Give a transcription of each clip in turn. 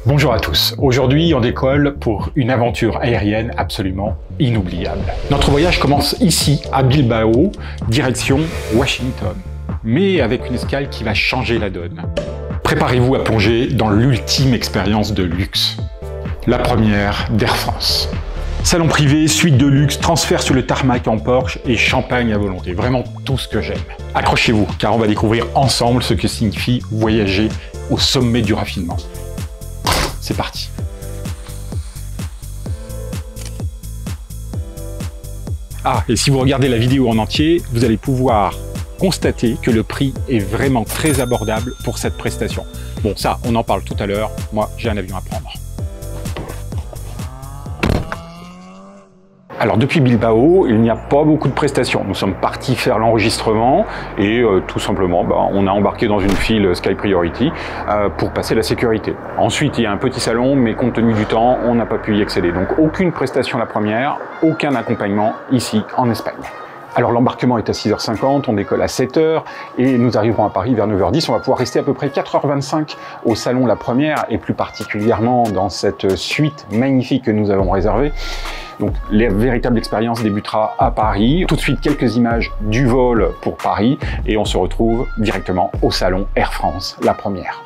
Bonjour à tous, aujourd'hui on décolle pour une aventure aérienne absolument inoubliable. Notre voyage commence ici, à Bilbao, direction Washington, mais avec une escale qui va changer la donne. Préparez-vous à plonger dans l'ultime expérience de luxe, la première d'Air France. Salon privé, suite de luxe, transfert sur le tarmac en Porsche et champagne à volonté, vraiment tout ce que j'aime. Accrochez-vous, car on va découvrir ensemble ce que signifie voyager au sommet du raffinement. C'est parti. Ah, et si vous regardez la vidéo en entier, vous allez pouvoir constater que le prix est vraiment très abordable pour cette prestation. Bon, ça, on en parle tout à l'heure. Moi, j'ai un avion à prendre. Alors depuis Bilbao, il n'y a pas beaucoup de prestations. Nous sommes partis faire l'enregistrement et tout simplement, on a embarqué dans une file Sky Priority pour passer la sécurité. Ensuite, il y a un petit salon, mais compte tenu du temps, on n'a pas pu y accéder. Donc aucune prestation la première, aucun accompagnement ici en Espagne. Alors l'embarquement est à 6h50, on décolle à 7h et nous arriverons à Paris vers 9h10. On va pouvoir rester à peu près 4h25 au salon la première et plus particulièrement dans cette suite magnifique que nous avons réservée. Donc la véritable expérience débutera à Paris. Tout de suite quelques images du vol pour Paris et on se retrouve directement au salon Air France, la première.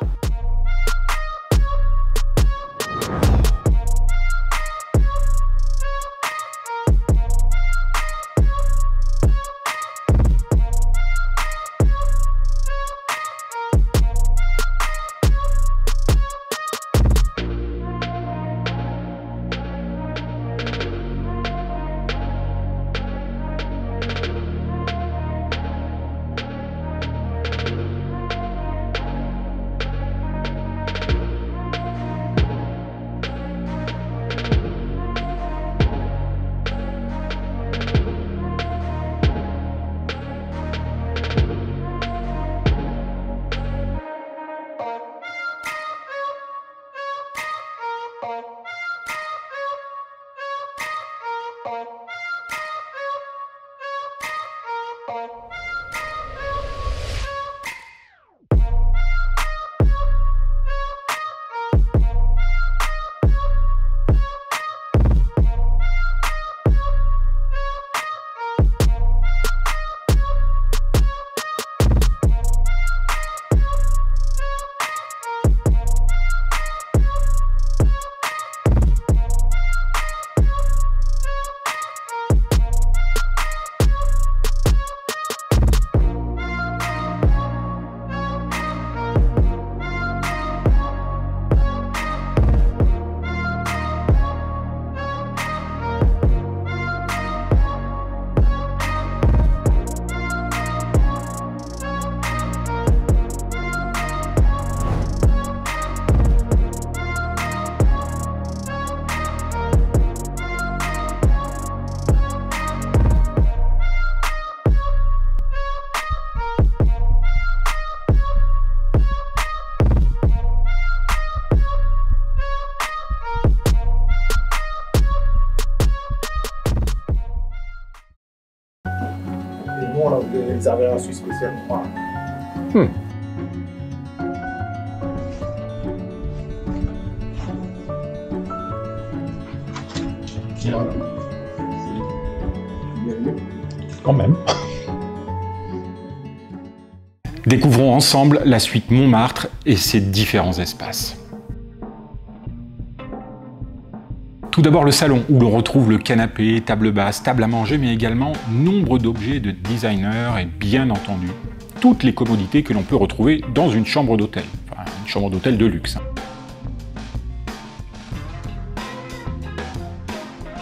On a réservé un suite spécial pour moi. Quand même. Découvrons ensemble la suite Montmartre et ses différents espaces. Tout d'abord le salon où l'on retrouve le canapé, table basse, table à manger, mais également nombre d'objets de designers et bien entendu toutes les commodités que l'on peut retrouver dans une chambre d'hôtel, enfin une chambre d'hôtel de luxe.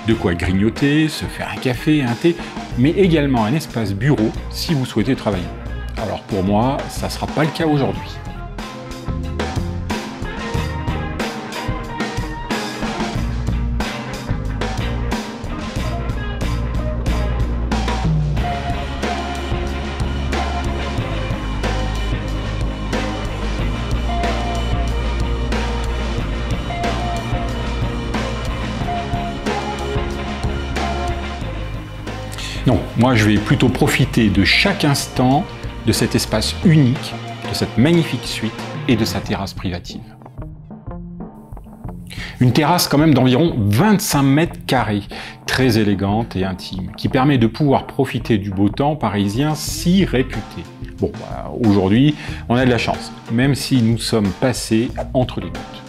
De quoi grignoter, se faire un café, un thé, mais également un espace bureau si vous souhaitez travailler. Alors pour moi, ça ne sera pas le cas aujourd'hui. Non, moi je vais plutôt profiter de chaque instant de cet espace unique, de cette magnifique suite et de sa terrasse privative. Une terrasse quand même d'environ 25 mètres carrés, très élégante et intime, qui permet de pouvoir profiter du beau temps parisien si réputé. Bon, bah, aujourd'hui, on a de la chance, même si nous sommes passés entre les gouttes.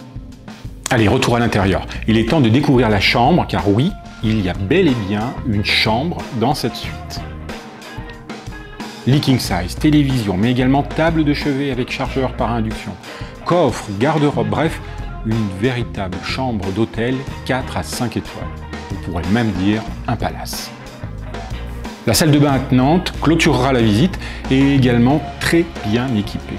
Allez, retour à l'intérieur. Il est temps de découvrir la chambre, car oui, il y a bel et bien une chambre dans cette suite. Lit king size, télévision, mais également table de chevet avec chargeur par induction, coffre, garde-robe, bref, une véritable chambre d'hôtel 4 à 5 étoiles. On pourrait même dire un palace. La salle de bain attenante clôturera la visite et est également très bien équipée.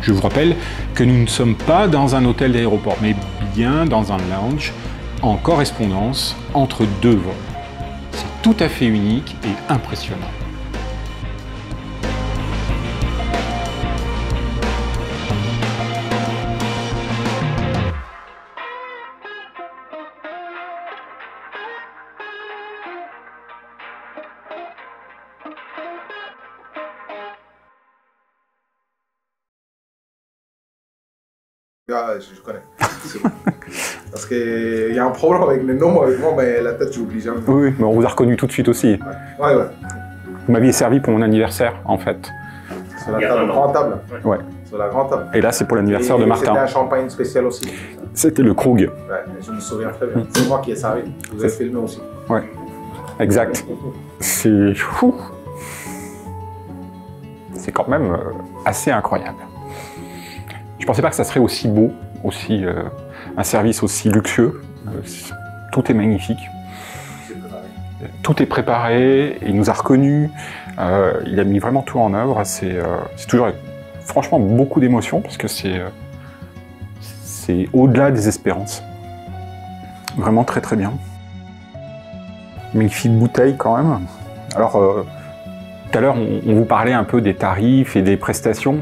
Je vous rappelle que nous ne sommes pas dans un hôtel d'aéroport, mais bien dans un lounge en correspondance entre deux vols. C'est tout à fait unique et impressionnant. Ah, je connais. C'est bon. Parce qu'il y a un problème avec les noms avec moi, mais la tête, j'oublie jamais. Oui, mais on vous a reconnu tout de suite aussi. Ouais. Vous m'aviez servi pour mon anniversaire, en fait. Sur la table, grande table. Ouais. Sur la grande table. Et là, c'est pour l'anniversaire de Martin. C'était un champagne spécial aussi. C'était le Krug. Ouais, je me souviens très bien. C'est moi qui ai servi. Vous avez filmé aussi. Ouais, exact. C'est fou. C'est quand même assez incroyable. Je pensais pas que ça serait aussi beau, aussi un service aussi luxueux. Tout est magnifique. Tout est préparé. Il nous a reconnus. Il a mis vraiment tout en œuvre. C'est toujours franchement beaucoup d'émotions parce que c'est au-delà des espérances. Vraiment très très bien. Magnifique bouteille quand même. Alors, tout à l'heure, on vous parlait un peu des tarifs et des prestations.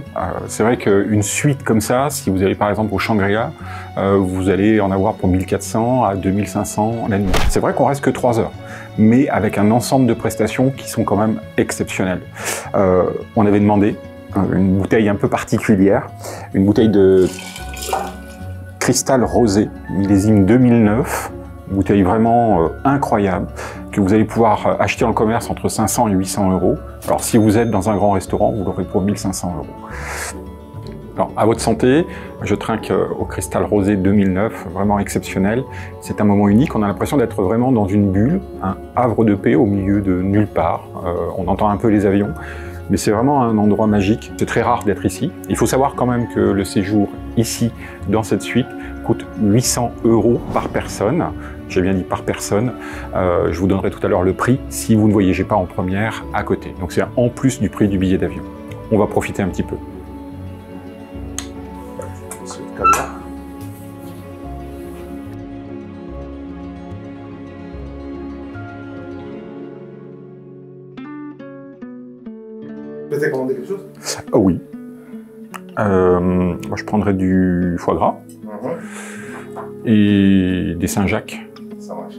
C'est vrai qu'une suite comme ça, si vous allez par exemple au Shangri-La, vous allez en avoir pour 1400 à 2500 la nuit. C'est vrai qu'on reste que 3 heures, mais avec un ensemble de prestations qui sont quand même exceptionnelles. On avait demandé une bouteille un peu particulière, une bouteille de cristal rosé, millésime 2009, une bouteille vraiment incroyable, que vous allez pouvoir acheter en commerce entre 500 et 800 euros. Alors si vous êtes dans un grand restaurant, vous l'aurez pour 1500 euros. Alors à votre santé, je trinque au cristal rosé 2009, vraiment exceptionnel. C'est un moment unique, on a l'impression d'être vraiment dans une bulle, un havre de paix au milieu de nulle part. On entend un peu les avions, mais c'est vraiment un endroit magique. C'est très rare d'être ici. Il faut savoir quand même que le séjour ici, dans cette suite, coûte 800 euros par personne. J'ai bien dit par personne. Je vous donnerai tout à l'heure le prix si vous ne voyagez pas en première à côté. Donc c'est en plus du prix du billet d'avion. On va profiter un petit peu. Tu t'es commandé quelque chose? Oh oui. Moi je prendrais du foie gras et des Saint-Jacques. Ça marche.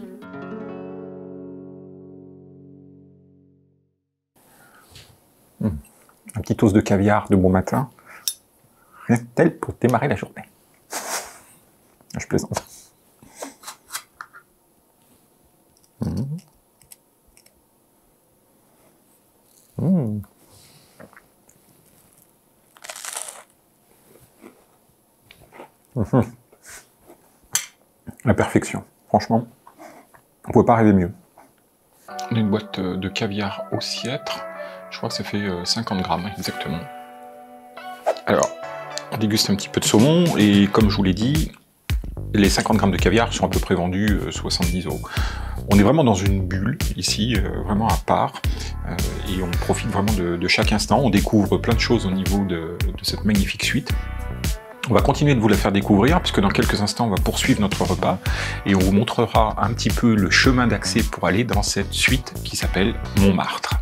Un petit toast de caviar de bon matin. Rien de tel pour démarrer la journée. Je plaisante. La perfection. Franchement, on ne pouvait pas rêver mieux. On a une boîte de caviar au Cîètre. Je crois que ça fait 50 grammes exactement. Alors, on déguste un petit peu de saumon et comme je vous l'ai dit, les 50 grammes de caviar sont à peu près vendus 70 euros. On est vraiment dans une bulle ici, vraiment à part, et on profite vraiment de chaque instant. On découvre plein de choses au niveau de cette magnifique suite. On va continuer de vous la faire découvrir, puisque dans quelques instants, on va poursuivre notre repas et on vous montrera un petit peu le chemin d'accès pour aller dans cette suite qui s'appelle Montmartre.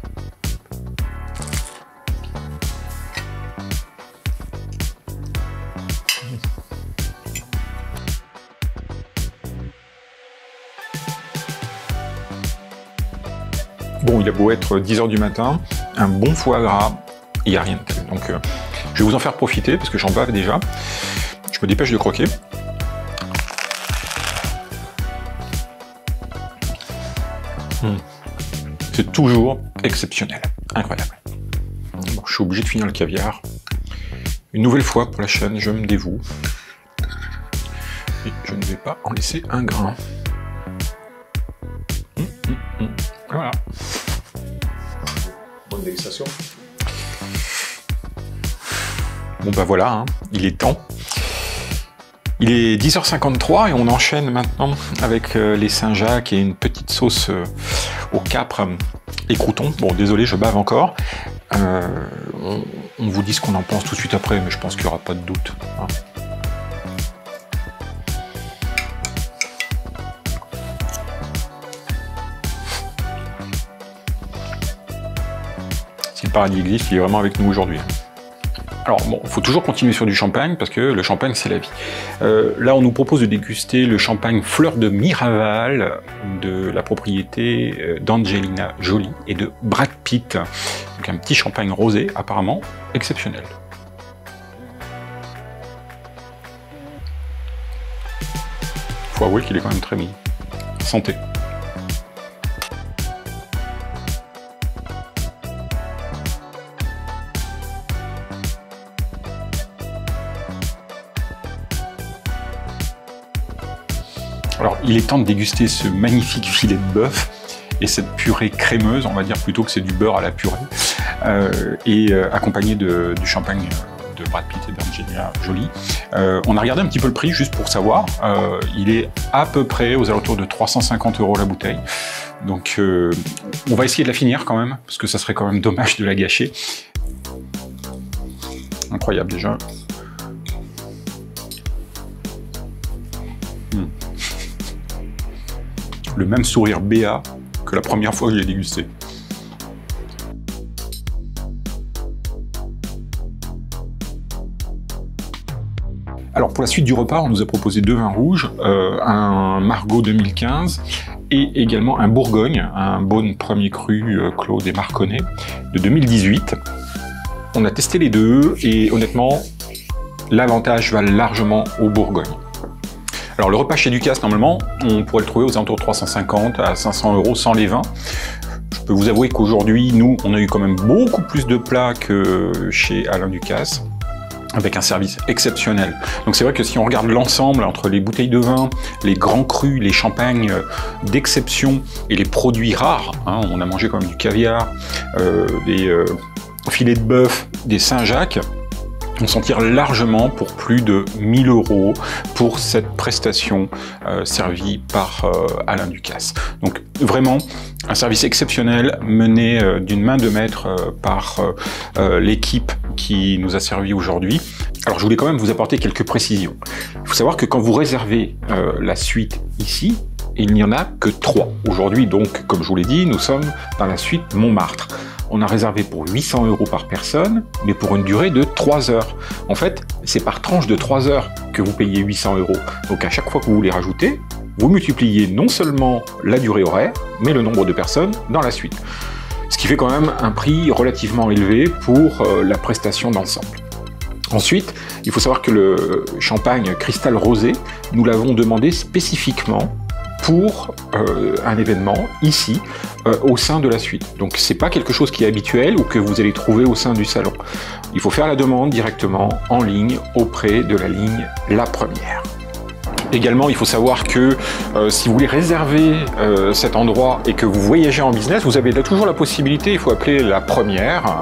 Bon, il a beau être 10 h du matin, un bon foie gras, il n'y a rien de tel. Donc, je vais vous en faire profiter parce que j'en bave déjà. Je me dépêche de croquer. C'est toujours exceptionnel. Incroyable. Bon, je suis obligé de finir le caviar. Une nouvelle fois pour la chaîne, je me dévoue. Et je ne vais pas en laisser un grain. Voilà. Bonne dégustation. Bon bah voilà, hein, il est temps. Il est 10h53 et on enchaîne maintenant avec les Saint-Jacques et une petite sauce au capre et croûtons. Bon, désolé, je bave encore. On vous dit ce qu'on en pense tout de suite après, mais je pense qu'il n'y aura pas de doute. Hein. Si le paradis existe, il est vraiment avec nous aujourd'hui. Alors bon, il faut toujours continuer sur du champagne parce que le champagne c'est la vie. Là on nous propose de déguster le champagne Fleur de Miraval de la propriété d'Angelina Jolie et de Brad Pitt. Donc un petit champagne rosé apparemment exceptionnel. Faut avouer qu'il est quand même très mis. Santé. Alors, il est temps de déguster ce magnifique filet de bœuf et cette purée crémeuse, on va dire plutôt que c'est du beurre à la purée, accompagné du champagne de Brad Pitt et d'Angelina Jolie. On a regardé un petit peu le prix juste pour savoir. Il est à peu près aux alentours de 350 € la bouteille. Donc, on va essayer de la finir quand même, parce que ça serait quand même dommage de la gâcher. Incroyable déjà. Le même sourire béat que la première fois que je l'ai dégusté. Alors pour la suite du repas, on nous a proposé deux vins rouges, un Margaux 2015 et également un Bourgogne, un Beaune premier cru Claude et Marconnet de 2018. On a testé les deux et honnêtement, l'avantage va largement au Bourgogne. Alors le repas chez Ducasse, normalement, on pourrait le trouver aux alentours de 350 à 500 € sans les vins. Je peux vous avouer qu'aujourd'hui, nous, on a eu quand même beaucoup plus de plats que chez Alain Ducasse, avec un service exceptionnel. Donc c'est vrai que si on regarde l'ensemble entre les bouteilles de vin, les grands crus, les champagnes d'exception et les produits rares, hein, on a mangé quand même du caviar, des filets de bœuf, des Saint-Jacques, on s'en tire largement pour plus de 1000 € pour cette prestation servie par Alain Ducasse. Donc vraiment un service exceptionnel mené d'une main de maître par l'équipe qui nous a servi aujourd'hui. Alors je voulais quand même vous apporter quelques précisions. Il faut savoir que quand vous réservez la suite ici, il n'y en a que 3. Aujourd'hui donc, comme je vous l'ai dit, nous sommes dans la suite Montmartre. On a réservé pour 800 € par personne, mais pour une durée de 3 heures. En fait, c'est par tranche de 3 heures que vous payez 800 €. Donc à chaque fois que vous voulez rajouter, vous multipliez non seulement la durée horaire, mais le nombre de personnes dans la suite. Ce qui fait quand même un prix relativement élevé pour la prestation d'ensemble. Ensuite, il faut savoir que le champagne Cristal Rosé, nous l'avons demandé spécifiquement pour un événement ici au sein de la suite. Donc c'est pas quelque chose qui est habituel ou que vous allez trouver au sein du salon. Il faut faire la demande directement en ligne auprès de la ligne La Première. Également, il faut savoir que si vous voulez réserver cet endroit et que vous voyagez en business, vous avez toujours la possibilité, il faut appeler La Première,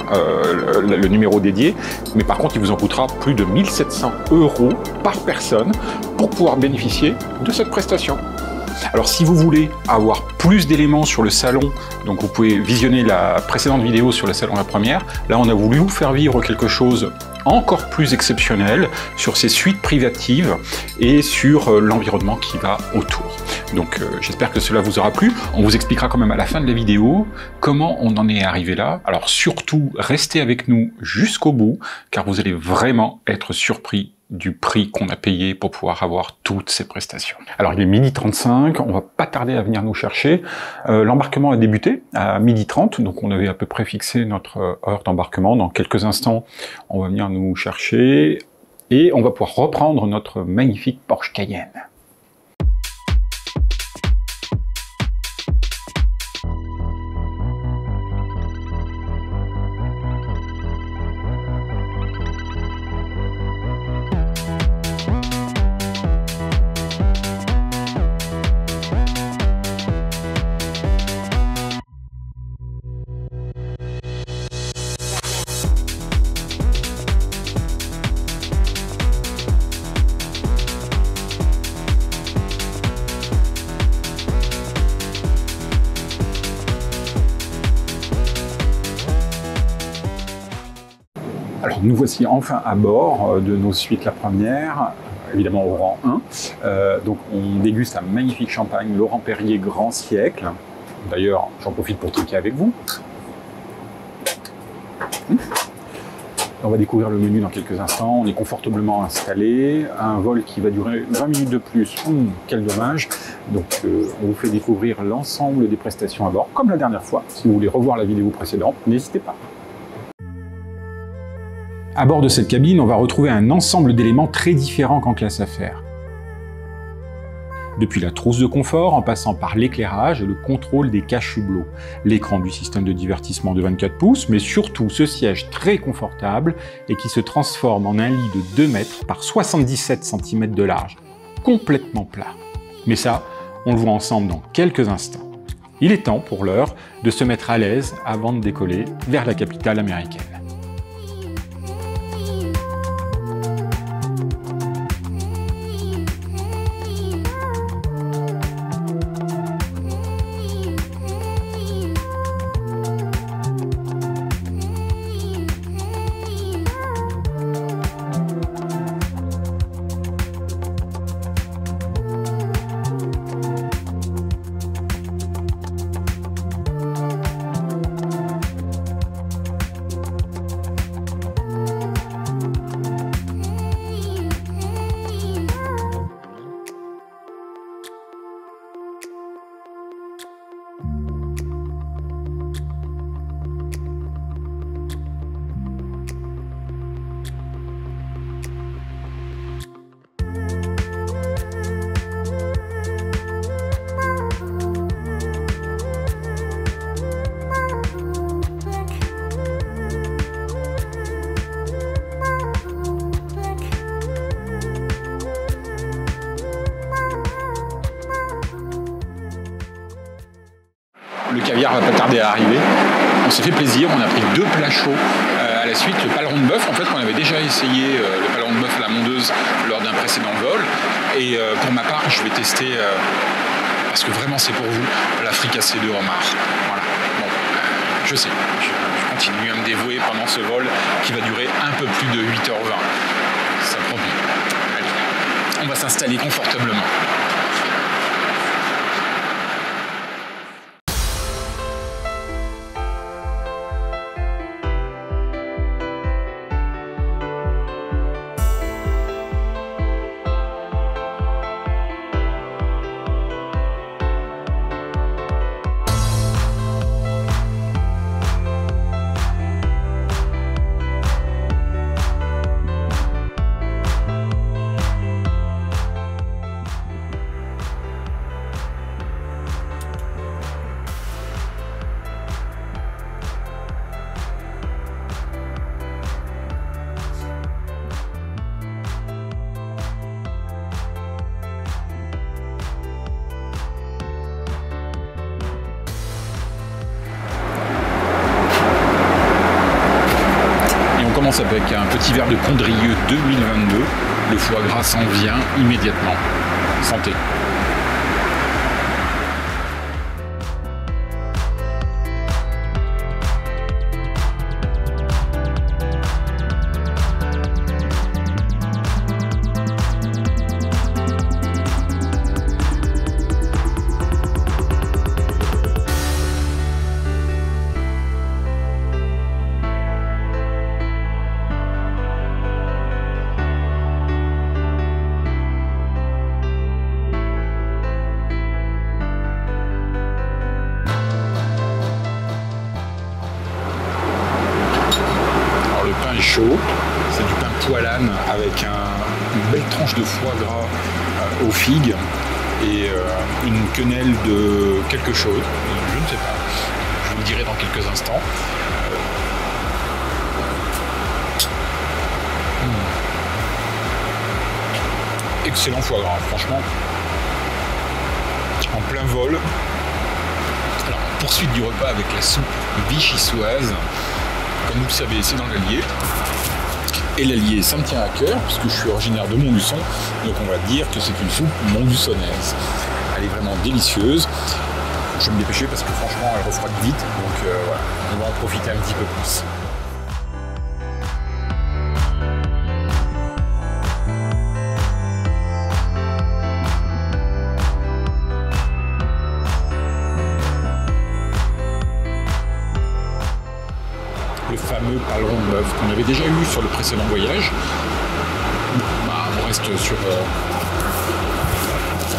le numéro dédié, mais par contre, il vous en coûtera plus de 1700 € par personne pour pouvoir bénéficier de cette prestation. Alors si vous voulez avoir plus d'éléments sur le salon, donc vous pouvez visionner la précédente vidéo sur le salon La Première. Là on a voulu vous faire vivre quelque chose encore plus exceptionnel sur ces suites privatives et sur l'environnement qui va autour. Donc j'espère que cela vous aura plu. On vous expliquera quand même à la fin de la vidéo comment on en est arrivé là. Alors surtout restez avec nous jusqu'au bout car vous allez vraiment être surpris du prix qu'on a payé pour pouvoir avoir toutes ces prestations. Alors il est 12h35, on va pas tarder à venir nous chercher. L'embarquement a débuté à 12h30, donc on avait à peu près fixé notre heure d'embarquement. Dans quelques instants, on va venir nous chercher et on va pouvoir reprendre notre magnifique Porsche Cayenne. Nous voici enfin à bord de nos suites la première, évidemment au rang 1. Donc on déguste un magnifique champagne Laurent Perrier Grand Siècle. D'ailleurs, j'en profite pour trinquer avec vous. On va découvrir le menu dans quelques instants. On est confortablement installé. Un vol qui va durer 20 minutes de plus. Quel dommage. Donc on vous fait découvrir l'ensemble des prestations à bord, comme la dernière fois. Si vous voulez revoir la vidéo précédente, n'hésitez pas. À bord de cette cabine, on va retrouver un ensemble d'éléments très différents qu'en classe affaires. Depuis la trousse de confort, en passant par l'éclairage et le contrôle des cache-hublots, l'écran du système de divertissement de 24 pouces, mais surtout ce siège très confortable et qui se transforme en un lit de 2 mètres par 77 cm de large, complètement plat. Mais ça, on le voit ensemble dans quelques instants. Il est temps, pour l'heure, de se mettre à l'aise avant de décoller vers la capitale américaine. Le caviar va pas tarder à arriver. On s'est fait plaisir, on a pris 2 plats chauds à la suite. Le paleron de bœuf, en fait, on avait déjà essayé le paleron de bœuf à la mondeuse lors d'un précédent vol. Et pour ma part, je vais tester, parce que vraiment c'est pour vous, la fricassée de homard. Voilà. Bon, je sais, je continue à me dévouer pendant ce vol qui va durer un peu plus de 8h20. Ça promet. Allez, on va s'installer confortablement. Avec un petit verre de Condrieu 2022, le foie gras s'en vient immédiatement. Santé. Chaud, c'est du pain poilane avec une belle tranche de foie gras aux figues et une quenelle de quelque chose, je ne sais pas, je vous le dirai dans quelques instants. Excellent foie gras, franchement, en plein vol. Alors, poursuite du repas avec la soupe vichysoise. Comme vous le savez, c'est dans l'Allier. Et l'Allier, ça me tient à cœur, puisque je suis originaire de Montluçon. Donc on va dire que c'est une soupe montluçonnaise. Elle est vraiment délicieuse. Je vais me dépêcher parce que franchement, elle refroidit vite. Donc voilà, on va en profiter un petit peu plus. fameux paleron de bœuf qu'on avait déjà eu sur le précédent voyage. On reste sur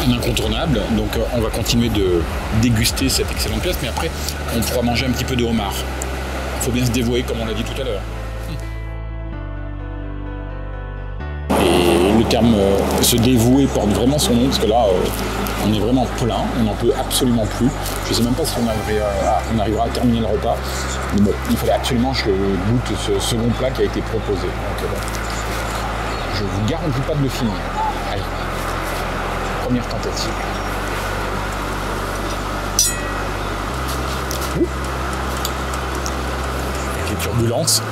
un incontournable, donc on va continuer de déguster cette excellente pièce, mais après on pourra manger un petit peu de homard. Il faut bien se dévouer comme on l'a dit tout à l'heure. Et le terme se dévouer porte vraiment son nom, parce que là on est vraiment plein, on n'en peut absolument plus. Je ne sais même pas si on arrivera à terminer le repas, mais bon, il fallait absolument que je goûte ce second plat qui a été proposé. Donc, je vous garantis pas de le finir. Allez, première tentative. Avec les turbulences.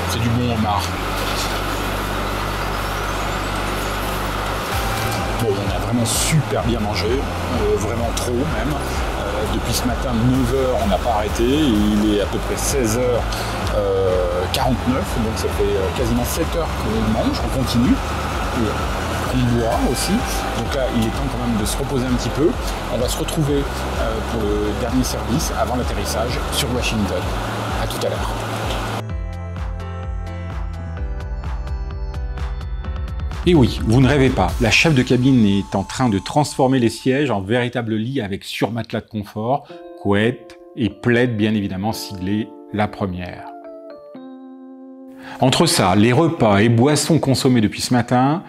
C'est du bon homard. Bon, on a vraiment super bien mangé, vraiment trop même. Depuis ce matin, 9h, on n'a pas arrêté. Il est à peu près 16h49, donc ça fait quasiment 7 heures qu'on mange, on continue. Et on boit aussi. Donc là, il est temps quand même de se reposer un petit peu. On va se retrouver pour le dernier service avant l'atterrissage sur Washington. À tout à l'heure. Et oui, vous ne rêvez pas, la chef de cabine est en train de transformer les sièges en véritables lits avec surmatelas de confort, couettes et plaid bien évidemment siglés La Première. Entre ça, les repas et boissons consommés depuis ce matin,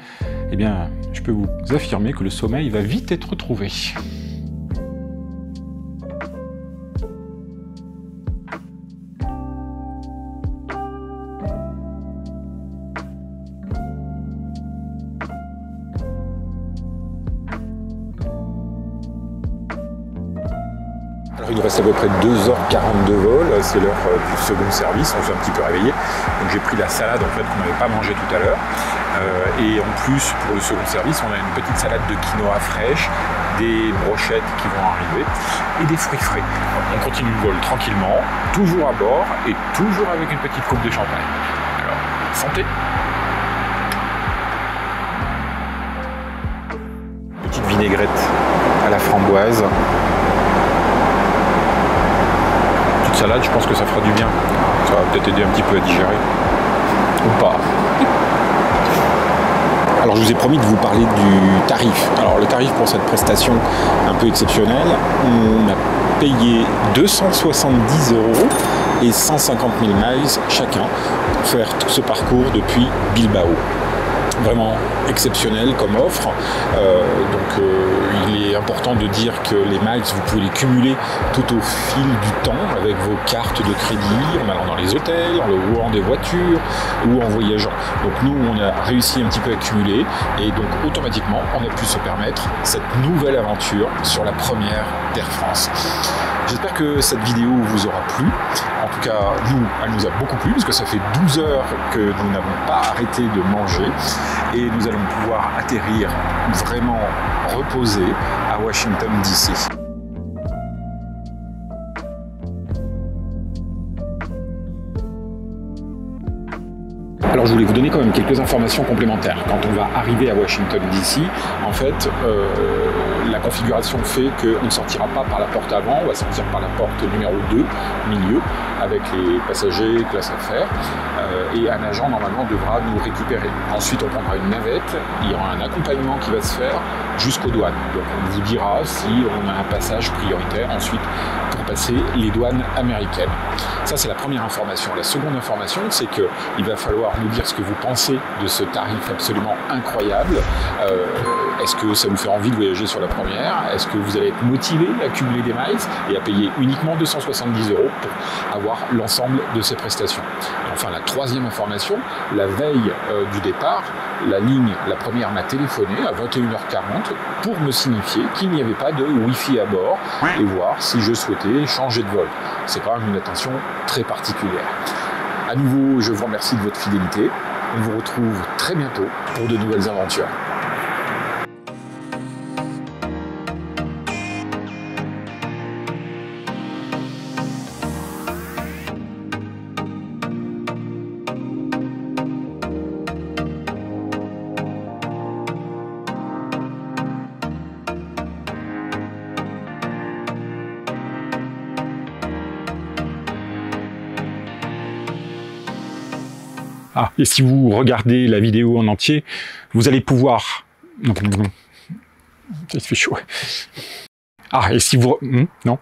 eh bien, je peux vous affirmer que le sommeil va vite être retrouvé. Alors il nous reste à peu près 2h40 de vol, c'est l'heure du second service, on s'est un petit peu réveillé. Donc j'ai pris la salade en fait qu'on n'avait pas mangé tout à l'heure. Et en plus pour le second service, on a une petite salade de quinoa fraîche, des brochettes qui vont arriver et des fruits frais. On continue le vol tranquillement, toujours à bord et toujours avec une petite coupe de champagne. Alors, santé! Petite vinaigrette à la framboise. Salade, je pense que ça fera du bien. Ça va peut-être aider un petit peu à digérer. Ou pas. Alors je vous ai promis de vous parler du tarif. Alors le tarif pour cette prestation un peu exceptionnelle, on a payé 270 € et 150 000 miles chacun pour faire tout ce parcours depuis Bilbao. Vraiment exceptionnel comme offre. Il est important de dire que les miles, vous pouvez les cumuler tout au fil du temps avec vos cartes de crédit, en allant dans les hôtels, en louant des voitures ou en voyageant. Donc nous, on a réussi un petit peu à cumuler et donc automatiquement, on a pu se permettre cette nouvelle aventure sur la première d'Air France. J'espère que cette vidéo vous aura plu. En tout cas, nous, elle nous a beaucoup plu parce que ça fait 12 heures que nous n'avons pas arrêté de manger et nous allons pouvoir atterrir vraiment reposés à Washington DC. Alors je voulais vous donner quand même quelques informations complémentaires. Quand on va arriver à Washington DC, en fait, la configuration fait qu'on ne sortira pas par la porte avant, on va sortir par la porte numéro 2, milieu, avec les passagers, classe affaires, et un agent normalement devra nous récupérer. Ensuite on prendra une navette, il y aura un accompagnement qui va se faire jusqu'aux douanes. Donc on vous dira si on a un passage prioritaire ensuite pour passer les douanes américaines. Ça c'est la première information. La seconde information, c'est qu'il va falloir nous dire ce que vous pensez de ce tarif absolument incroyable. Est-ce que ça vous fait envie de voyager sur la première? Est-ce que vous allez être motivé à cumuler des miles et à payer uniquement 270 € pour avoir l'ensemble de ces prestations? Et enfin, la troisième information, la veille du départ, la première m'a téléphoné à 21h40 pour me signifier qu'il n'y avait pas de Wi-Fi à bord et voir si je souhaitais changer de vol. C'est quand même une attention très particulière. À nouveau, je vous remercie de votre fidélité. On vous retrouve très bientôt pour de nouvelles aventures. Ah, et si vous regardez la vidéo en entier, vous allez pouvoir... Non, ça fait chaud. Ah, et si vous... Non,